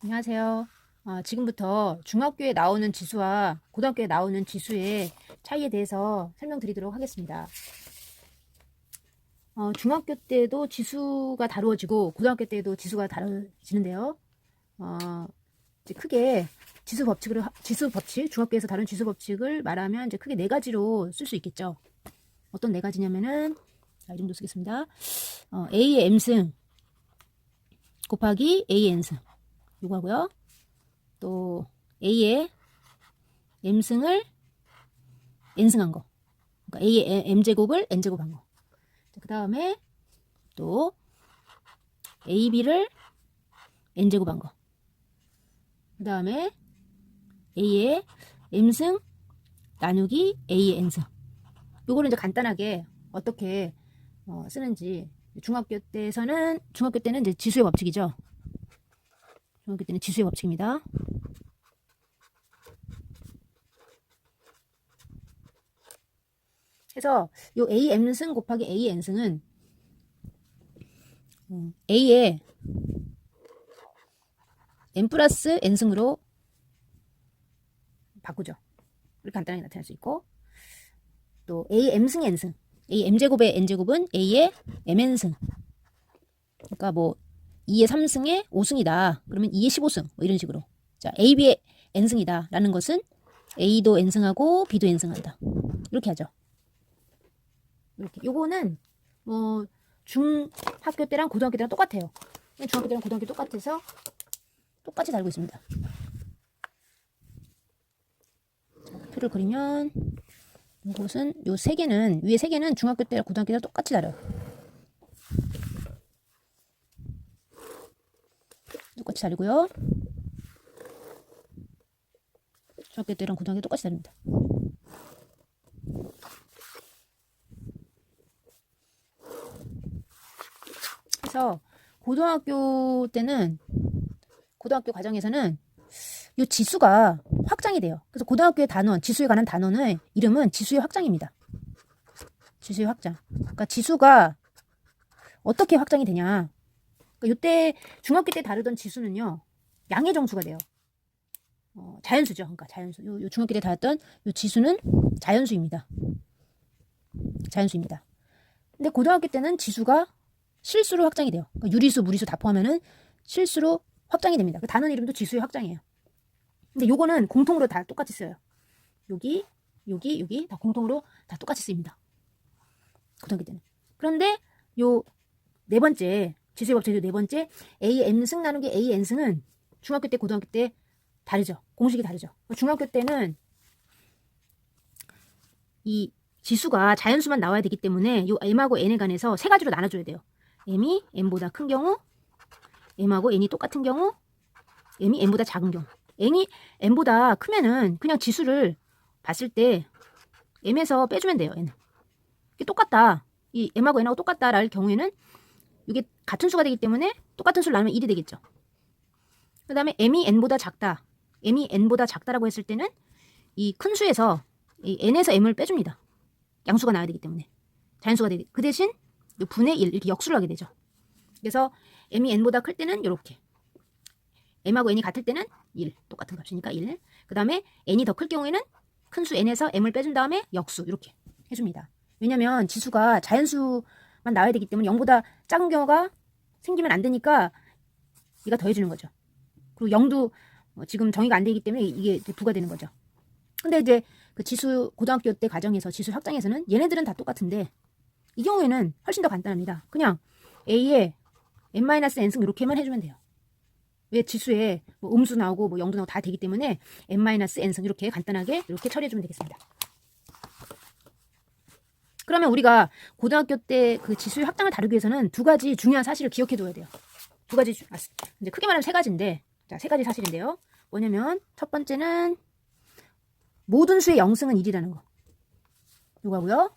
안녕하세요. 지금부터 중학교에 나오는 지수와 고등학교에 나오는 지수의 차이에 대해서 설명드리도록 하겠습니다. 중학교 때도 지수가 다루어지고 고등학교 때도 지수가 다루어지는데요. 이제 크게 지수 법칙, 중학교에서 다룬 지수 법칙을 말하면 이제 크게 네 가지로 쓸 수 있겠죠. 어떤 네 가지냐면은, 이름도 쓰겠습니다. A의 M승 곱하기 A의 N승. 요거 하고요. 또 A의 M승을 N승한 거. 그러니까 A의 M제곱을 N제곱한 거. 그 다음에 또 AB를 N제곱한 거. 그 다음에 A의 M승 나누기 A의 N승. 요거를 이제 간단하게 어떻게 쓰는지. 중학교 때는 이제 지수의 법칙이죠. 중학교 때는 지수의 법칙입니다. 그래서 요 A M승 곱하기 A N승은 A의 N 플러스 N승으로 바꾸죠. 이렇게 간단하게 나타낼 수 있고, 또 A M승의 N승, A M제곱의 N제곱은 A의 MN승. 그러니까 뭐 2의 3승의 5승이다. 그러면 2의 15승 뭐 이런 식으로. 자, AB의 N승이다 라는 것은 A도 N승하고 B도 N승한다. 이렇게 하죠. 이렇게. 요거는 뭐 중학교 때랑 고등학교 때랑 똑같아요. 중학교 때랑 고등학교 똑같아서 똑같이 달고 있습니다. 표를 그리면 이것은 요 세 개는 위에 세 개는 중학교 때랑 고등학교 때랑 똑같이 다려요. 똑같이 다르고요. 중학교 때랑 고등학교 똑같이 다릅니다. 그래서 고등학교 과정에서는 이 지수가 확장이 돼요. 그래서 고등학교의 단원, 지수에 관한 단원의 이름은 지수의 확장입니다. 지수의 확장. 그러니까 지수가 어떻게 확장이 되냐. 그러니까 이때 중학교 때 다루던 지수는요, 양의 정수가 돼요. 자연수죠. 그러니까 자연수. 요 중학교 때 다뤘던 요 지수는 자연수입니다. 자연수입니다. 근데 고등학교 때는 지수가 실수로 확장이 돼요. 그러니까 유리수, 무리수 다 포함하면 실수로 확장이 됩니다. 그 단원 이름도 지수의 확장이에요. 근데 요거는 공통으로 다 똑같이 써요. 여기 다 공통으로 다 똑같이 쓰입니다. 고등학교 때는. 그런데 요 네 번째, 지수의 법칙 네 번째, A M승 나누기 A N승은 중학교 때, 고등학교 때 다르죠. 공식이 다르죠. 중학교 때는 이 지수가 자연수만 나와야 되기 때문에 요 M하고 N에 관해서 세 가지로 나눠줘야 돼요. M이 N보다 큰 경우, M하고 N이 똑같은 경우, M이 N보다 작은 경우. N보다 크면은 그냥 지수를 봤을 때 M에서 빼주면 돼요. N은. 이게 똑같다. 이 M하고 N하고 똑같다랄 경우에는 이게 같은 수가 되기 때문에 똑같은 수를 나누면 1이 되겠죠. 그 다음에 M이 N보다 작다. M이 N보다 작다라고 했을 때는 이 큰 수에서 이 N에서 M을 빼줍니다. 양수가 나와야 되기 때문에. 자연수가 되기. 그 대신 분의 1 이렇게 역수를 하게 되죠. 그래서 M이 N보다 클 때는 이렇게. M하고 N이 같을 때는 1. 똑같은 값이니까 1. 그 다음에 N이 더 클 경우에는 큰 수 N에서 M을 빼준 다음에 역수 이렇게 해줍니다. 왜냐면 지수가 자연수만 나와야 되기 때문에 0보다 작은 경우가 생기면 안 되니까 얘가 더해주는 거죠. 그리고 0도 지금 정의가 안 되기 때문에 이게 부과되는 거죠. 근데 이제 그 지수 고등학교 때 과정에서 지수 확장에서는 얘네들은 다 똑같은데 이 경우에는 훨씬 더 간단합니다. 그냥 A에 n-n승 이렇게만 해주면 돼요. 왜 지수에 뭐 음수 나오고 뭐 0도 나오고 다 되기 때문에 n-n승 이렇게 간단하게 이렇게 처리해주면 되겠습니다. 그러면 우리가 고등학교 때 그 지수의 확장을 다루기 위해서는 두 가지 중요한 사실을 기억해둬야 돼요. 두 가지, 이제 크게 말하면 세 가지인데, 자, 세 가지 사실인데요. 뭐냐면, 첫 번째는 모든 수의 0승은 1이라는 거. 이거고요.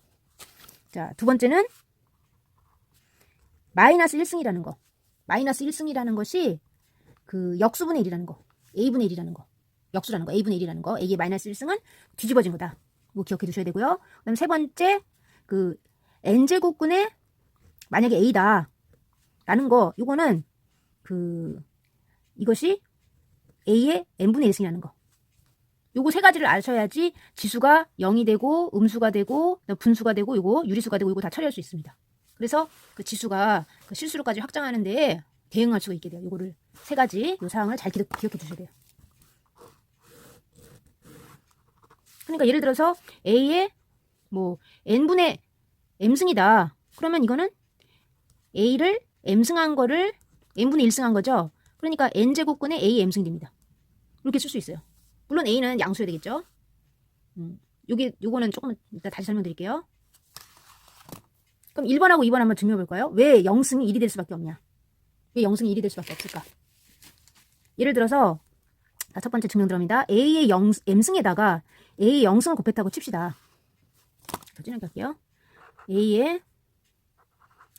자, 두 번째는 마이너스 1승이라는 거. 마이너스 1승이라는 것이 그 역수분의 1이라는 거. A분의 1이라는 거. 역수라는 거. A분의 1이라는 거. A의 마이너스 1승은 뒤집어진 거다. 이거 기억해 두셔야 되고요. 그 다음 세 번째, 그 n제곱근의 만약에 A다. 라는 거, 이거는 이것이 A의 n분의 1승이라는 거. 요거 세 가지를 아셔야지 지수가 0이 되고 음수가 되고 분수가 되고 요거 유리수가 되고 요거 다 처리할 수 있습니다. 그래서 그 지수가 그 실수로까지 확장하는 데에 대응할 수가 있게 돼요. 요거를 세 가지 요 사항을 잘 기억해 주셔야 돼요. 그러니까 예를 들어서 A의 뭐 n분의 m승이다. 그러면 이거는 A를 m승한 거를 n분의 1승한 거죠. 그러니까 n제곱근의 A m승이 됩니다. 이렇게 쓸 수 있어요. 물론 A는 양수여야 되겠죠. 요거는 조금 이따 다시 설명드릴게요. 그럼 1번하고 2번 한번 증명해볼까요? 왜 0승이 1이 될 수밖에 없냐? 왜 0승이 1이 될 수밖에 없을까? 예를 들어서 첫 번째 증명 들어갑니다. A의 m승에다가 A의 0승을 곱했다고 칩시다. 더 진하게 할게요. A의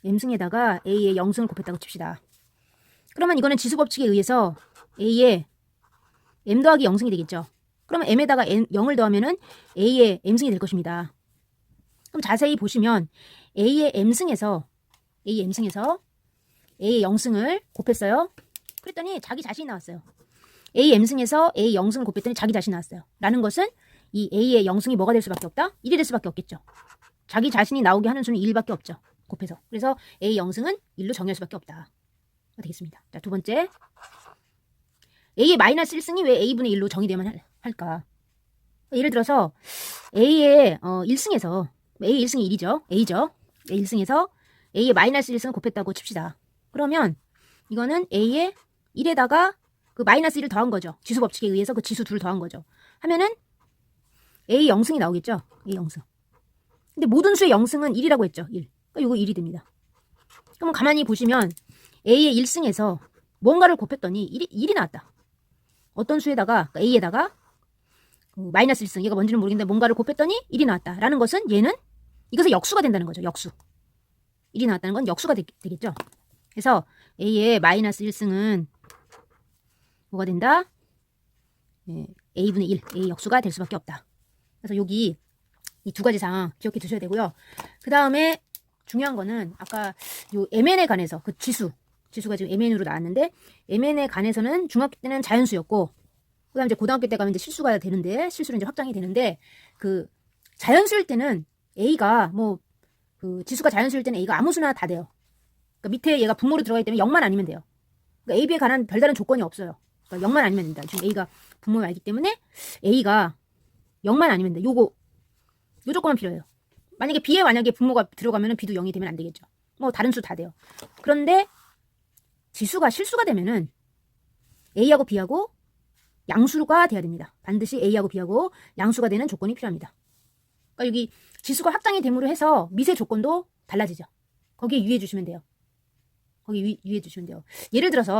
m승에다가 A의 0승을 곱했다고 칩시다. 그러면 이거는 지수법칙에 의해서 A의 m 더하기 0승이 되겠죠. 그러면 m에다가 0을 더하면은 A의 m승이 될 것입니다. 그럼 자세히 보시면 A의 m승에서 A의 0승을 곱했어요. 그랬더니 자기 자신이 나왔어요. A m승에서 A 0승을 곱했더니 자기 자신이 나왔어요. 라는 것은 이 A의 0승이 뭐가 될 수밖에 없다? 1이 될 수밖에 없겠죠. 자기 자신이 나오게 하는 수는 1밖에 없죠. 곱해서. 그래서 A 0승은 1로 정의할 수밖에 없다. 되겠습니다. 자, 두 번째. A의 마이너스 1승이 왜 A분의 1로 정의되면 할까? 예를 들어서 A의 1승에서 A 1승이 1이죠. A죠. A 1승에서 A의 마이너스 1승을 곱했다고 칩시다. 그러면 이거는 A의 1에다가 그 마이너스 1을 더한 거죠. 지수 법칙에 의해서 그 지수 둘을 더한 거죠. 하면은 A 0승이 나오겠죠. A 0승. 근데 모든 수의 0승은 1이라고 했죠. 1. 그러니까 이거 1이 됩니다. 그럼 가만히 보시면 A의 1승에서 뭔가를 곱했더니 1이 나왔다. 어떤 수에다가 그러니까 A에다가 마이너스 1승 얘가 뭔지는 모르겠는데 뭔가를 곱했더니 1이 나왔다. 라는 것은 얘는 이것은 역수가 된다는 거죠. 역수. 1이 나왔다는 건 역수가 되겠죠. 그래서 A의 마이너스 1승은 뭐가 된다? A분의 1, A 역수가 될 수밖에 없다. 그래서 여기 이 두 가지 사항 기억해 두셔야 되고요. 그 다음에 중요한 거는 아까 요 MN에 관해서 그 지수가 지금 MN으로 나왔는데 MN에 관해서는 중학교 때는 자연수였고 그다음 이제 고등학교 때 가면 이제 실수가 되는데 실수로 이제 확장이 되는데 그 자연수일 때는 A가 뭐 그 지수가 자연수일 때는 A가 아무 수나 다 돼요. 그러니까 밑에 얘가 분모로 들어가기 때문에 0만 아니면 돼요. 그러니까 AB에 관한 별다른 조건이 없어요. 그러니까 0만 아니면 된다. 지금 A가 분모에 알기 때문에 A가 0만 아니면 돼. 요 조건만 필요해요. 만약에 B에 분모가 들어가면 B도 0이 되면 안 되겠죠. 뭐 다른 수 다 돼요. 그런데 지수가 실수가 되면은 A하고 B하고 양수가 돼야 됩니다. 반드시 A하고 B하고 양수가 되는 조건이 필요합니다. 그러니까 여기 지수가 확장이 됨으로 해서 미세 조건도 달라지죠. 거기에 유의해 주시면 돼요. 예를 들어서